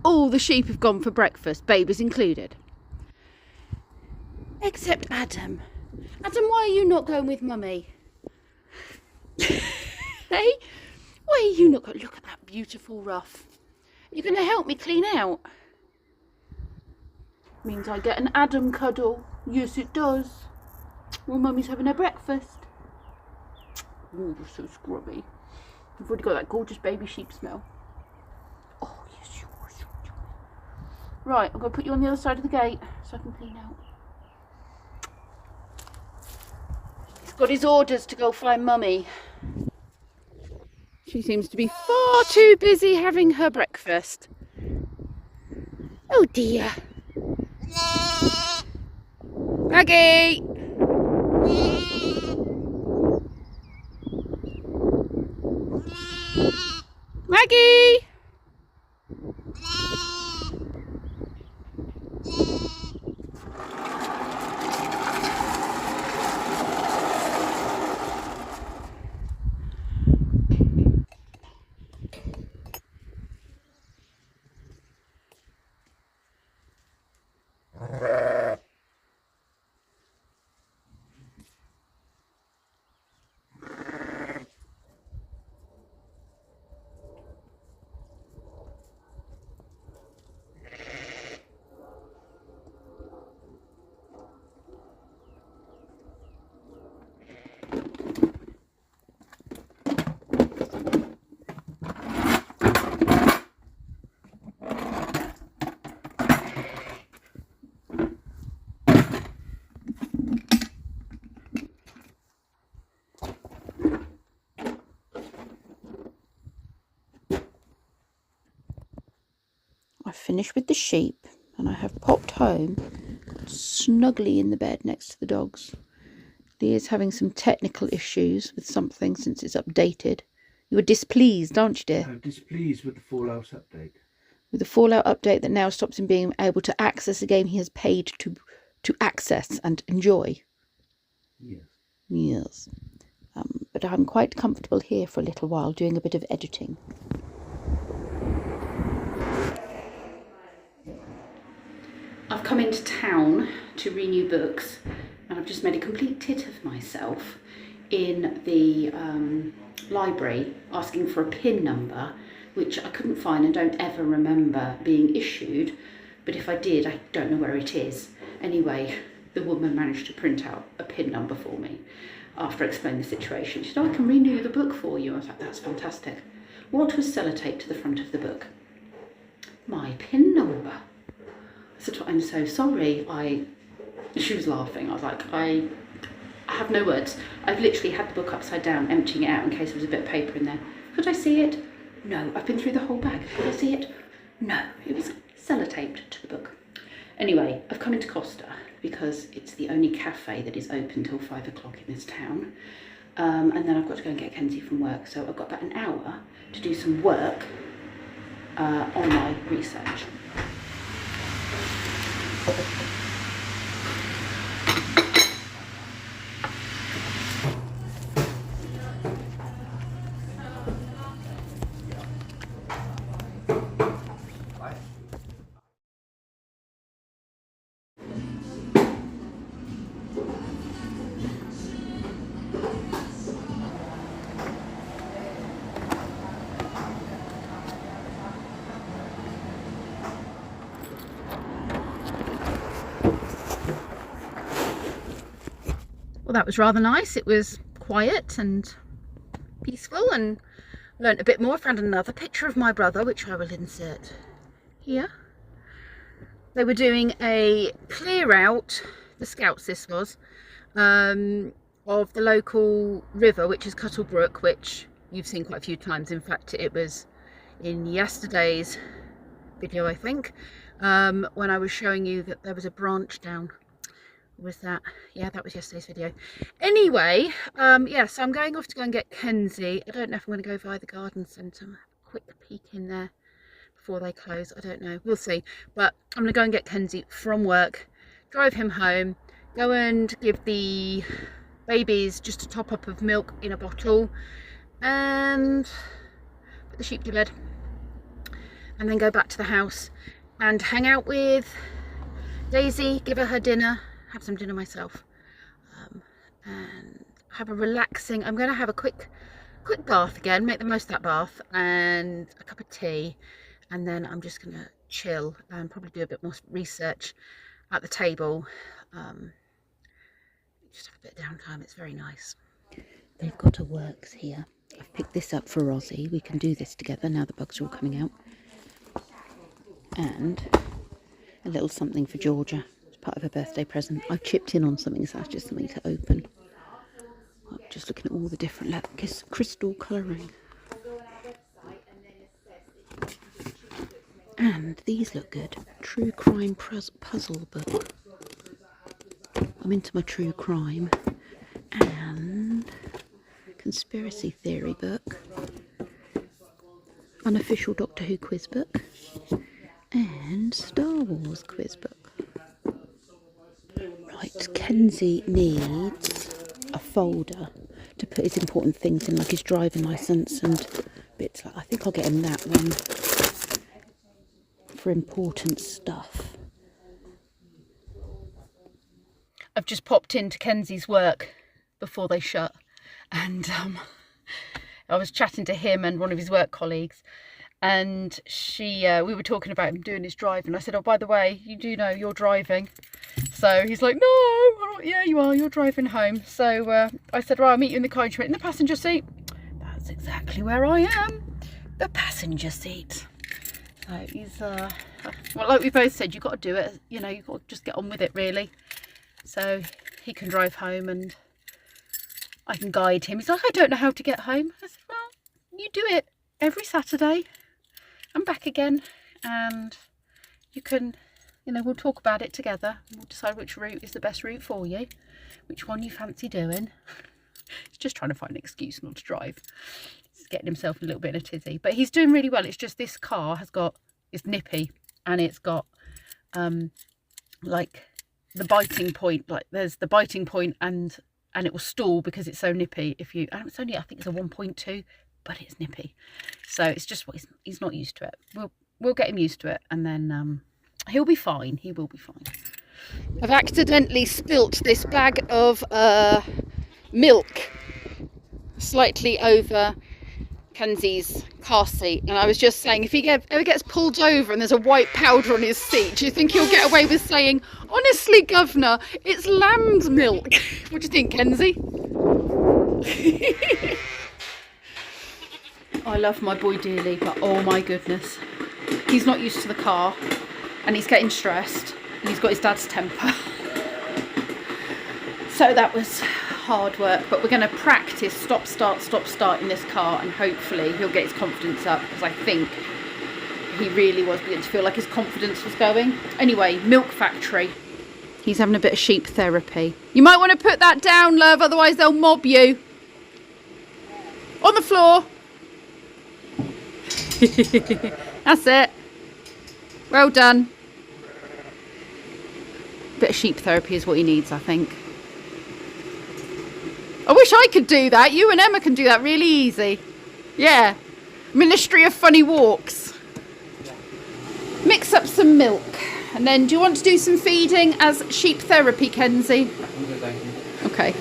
All the sheep have gone for breakfast, babies included. Except Adam. Adam, why are you not going with Mummy? Hey? Why are you not going? Look at that beautiful ruff. You're going to help me clean out? Means I get an Adam cuddle. Yes, it does. Well, Mummy's having her breakfast. Oh, you're so scrubby. You've already got that gorgeous baby sheep smell. Oh, yes, you are so jolly. Right, I'm going to put you on the other side of the gate so I can clean out. He's got his orders to go find Mummy. She seems to be far too busy having her breakfast. Oh dear. Maggie! Maggie! I've finished with the sheep and I have popped home snugly in the bed next to the dogs. Leah's having some technical issues with something since it's updated. You were displeased, aren't you, dear? I'm displeased with the Fallout update. With the Fallout update that now stops him being able to access a game he has paid to access and enjoy. Yes. Yes. But I'm quite comfortable here for a little while doing a bit of editing. I've come into town to renew books and I've just made a complete tit of myself in the library asking for a PIN number, which I couldn't find and don't ever remember being issued, but if I did, I don't know where it is. Anyway, the woman managed to print out a PIN number for me after I explained the situation. She said, oh, I can renew the book for you. I was like, that's fantastic. What was sellotape to the front of the book? My PIN number. I said, I'm so sorry. She was laughing. I was like, I have no words. I've literally had the book upside down, emptying it out in case there was a bit of paper in there. Could I see it? No. I've been through the whole bag. Could I see it? No. It was sellotaped to the book. Anyway, I've come into Costa because it's the only cafe that is open till 5 o'clock in this town. And then I've got to go and get Kenzie from work. So I've got about an hour to do some work on my research. Well, that was rather nice. It was quiet and peaceful and learnt a bit more. Found another picture of my brother, which I will insert here. They were doing a clear out, the Scouts this was, of the local river, which is Cuttle Brook, which you've seen quite a few times. In fact, it was in yesterday's video, I think, when I was showing you that there was a branch down. Was that? Yeah, that was yesterday's video. Anyway, yeah, so I'm going off to go and get Kenzie. I don't know if I'm going to go via the garden centre. Quick peek in there before they close. I don't know. We'll see. But I'm going to go and get Kenzie from work, drive him home, go and give the babies just a top up of milk in a bottle, and put the sheep to bed. and then go back to the house and hang out with Daisy, give her dinner, have some dinner myself, and have a relaxing, I'm going to have a quick bath again, make the most of that bath, and a cup of tea, and then I'm just going to chill and probably do a bit more research at the table. Just have a bit of downtime. It's very nice. They've got a works here. I've picked this up for Rosie. We can do this together now the bugs are all coming out. And a little something for Georgia. It's part of her birthday present. I've chipped in on something, so that's just something to open. I'm just looking at all the different crystal colouring. And these look good. True crime puzzle book. I'm into my true crime. And conspiracy theory book. Unofficial Doctor Who quiz book. And Star Wars quiz book. Right, Kenzie needs a folder to put his important things in, like his driving licence and bits like. I think I'll get him that one for important stuff. I've just popped into Kenzie's work before they shut, and I was chatting to him and one of his work colleagues, and we were talking about him doing his driving. I said, oh, by the way, you do know you're driving. So he's like, no, I'm not. Yeah, you are, you're driving home. So I said, well, I'll meet you in the car. In the passenger seat. That's exactly where I am, the passenger seat. So he's well, like we both said, you've got to do it, you know, you've got to just get on with it, really. So he can drive home and I can guide him. He's like, I don't know how to get home. I said, well, you do it every Saturday and back again, and you can, you know, we'll talk about it together. We'll decide which route is the best route for you, which one you fancy doing. He's just trying to find an excuse not to drive. He's getting himself a little bit in a tizzy, but he's doing really well. It's just this car it's nippy, and it's got like the biting point, like there's the biting point, and it will stall because it's so nippy. And it's only, I think it's a 1.2, but it's nippy. So it's just what he's not used to it. We'll get him used to it, and then he'll be fine. He will be fine. I've accidentally spilt this bag of milk slightly over Kenzie's car seat, and I was just saying, if he ever gets pulled over and there's a white powder on his seat, do you think he'll get away with saying, honestly, governor, it's lamb's milk? What do you think, Kenzie? I love my boy dearly, but oh my goodness, he's not used to the car and he's getting stressed and he's got his dad's temper. So that was hard work, but we're going to practice stop start in this car, and hopefully he'll get his confidence up, because I think he really was beginning to feel like his confidence was going. Anyway, milk factory. He's having a bit of sheep therapy. You might want to put that down, love, otherwise they'll mob you. On the floor. That's it. Well done. Bit of sheep therapy is what he needs, I think. I wish I could do that. You and Emma can do that really easy. Yeah. Ministry of Funny Walks. Mix up some milk. And then, do you want to do some feeding as sheep therapy, Kenzie? Okay.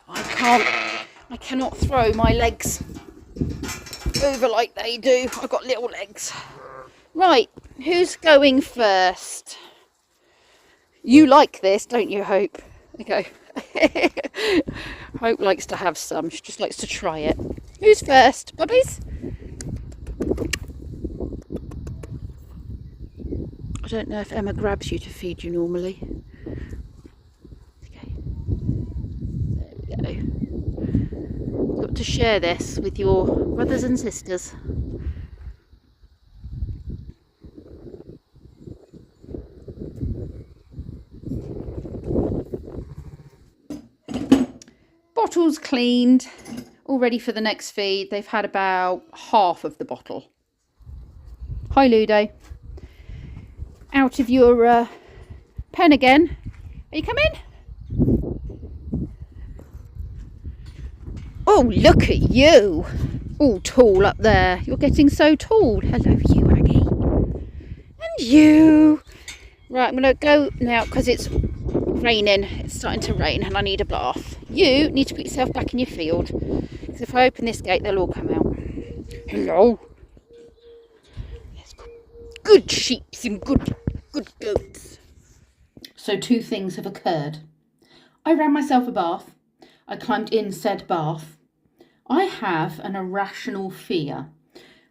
I cannot throw my legs over like they do. I've got little legs. Right, who's going first? You like this, don't you, Hope? Okay. Hope likes to have some. She just likes to try it. Who's first? Bubbies? I don't know if Emma grabs you to feed you normally. Okay. There we go. You've got to share this with your brothers and sisters. Bottle's cleaned, all ready for the next feed. They've had about half of the bottle. Hi, Ludo. Out of your pen again. Are you coming? Oh, look at you. All tall up there. You're getting so tall. Hello, you Aggie. you. Right, I'm going to go now because it's raining. It's starting to rain and I need a bath. You need to put yourself back in your field. Because if I open this gate, they'll all come out. Hello. Yes, good sheeps and good goats. So 2 things have occurred. I ran myself a bath. I climbed in said bath. I have an irrational fear,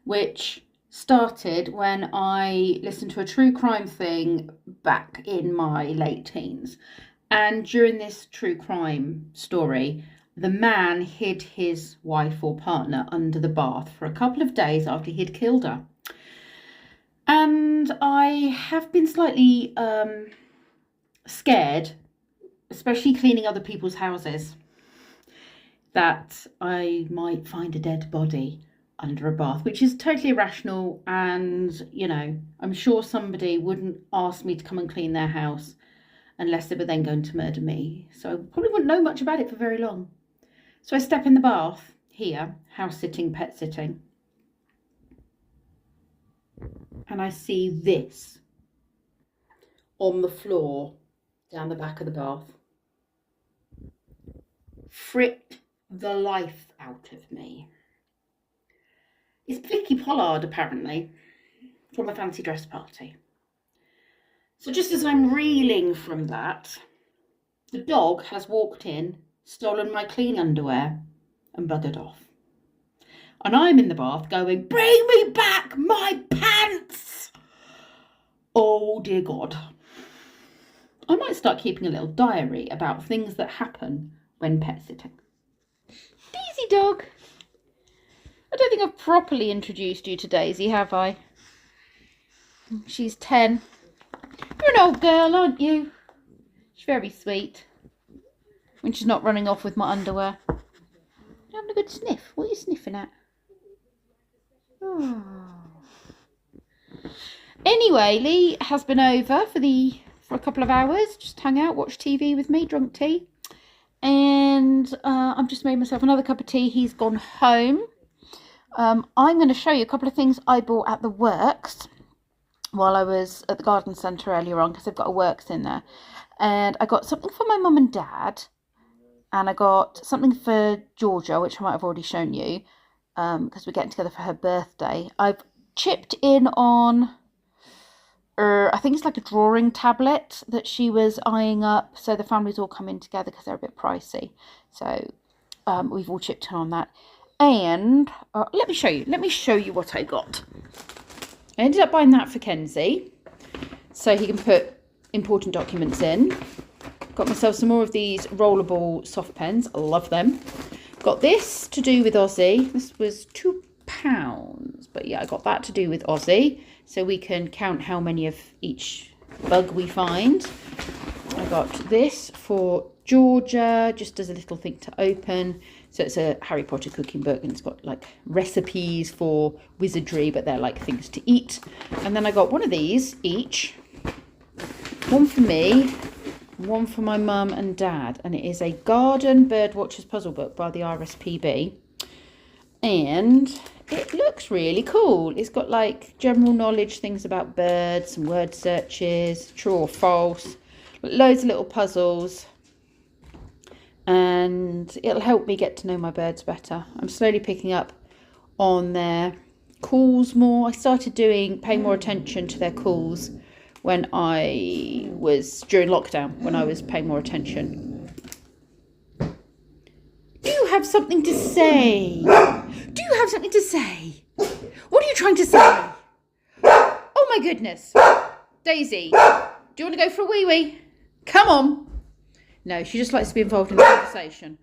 which started when I listened to a true crime thing back in my late teens. And during this true crime story, the man hid his wife or partner under the bath for a couple of days after he'd killed her. And I have been slightly scared, especially cleaning other people's houses, that I might find a dead body under a bath, which is totally irrational. And, you know, I'm sure somebody wouldn't ask me to come and clean their house unless they were then going to murder me. So I probably wouldn't know much about it for very long. So I step in the bath here, house sitting, pet sitting, and I see this on the floor down the back of the bath. Fricked the life out of me. It's Vicky Pollard, apparently, from a fancy dress party. So just as I'm reeling from that, the dog has walked in, stolen my clean underwear and buggered off. And I'm in the bath going, bring me back my pants! Oh dear God. I might start keeping a little diary about things that happen when pet sitting. Daisy dog. I don't think I've properly introduced you to Daisy, have I? She's 10. You're an old girl, aren't you? She's very sweet. When she's not running off with my underwear. You're having a good sniff. What are you sniffing at? Oh. Anyway, Lee has been over for a couple of hours. Just hung out, watched TV with me, drunk tea. And I've just made myself another cup of tea. He's gone home. I'm going to show you a couple of things I bought at the Works while I was at the garden centre earlier on, because they've got a Works in there. And I got something for my mum and dad, and I got something for Georgia, which I might have already shown you, because we're getting together for her birthday. I've chipped in on, I think it's like a drawing tablet that she was eyeing up, so the family's all come in together because they're a bit pricey. So we've all chipped in on that. And let me show you what I got. I ended up buying that for Kenzie, so he can put important documents in. Got myself some more of these rollable soft pens. I love them. Got this to do with Ozzy. This was £2, but yeah, I got that to do with Ozzy, so we can count how many of each bug we find. I got this for Georgia, just as a little thing to open. So it's a Harry Potter cooking book, and it's got like recipes for wizardry, but they're like things to eat. And then I got one of these each, one for me, one for my mum and dad, and it is a Garden Birdwatchers puzzle book by the RSPB, and it looks really cool. It's got like general knowledge, things about birds, some word searches, true or false, loads of little puzzles, and it'll help me get to know my birds better. I'm slowly picking up on their calls more. I started paying more attention to their calls when I was during lockdown, when I was paying more attention. Do you have something to say? Do you have something to say? What are you trying to say? Oh my goodness. Daisy, do you want to go for a wee-wee? Come on. No, she just likes to be involved in the conversation.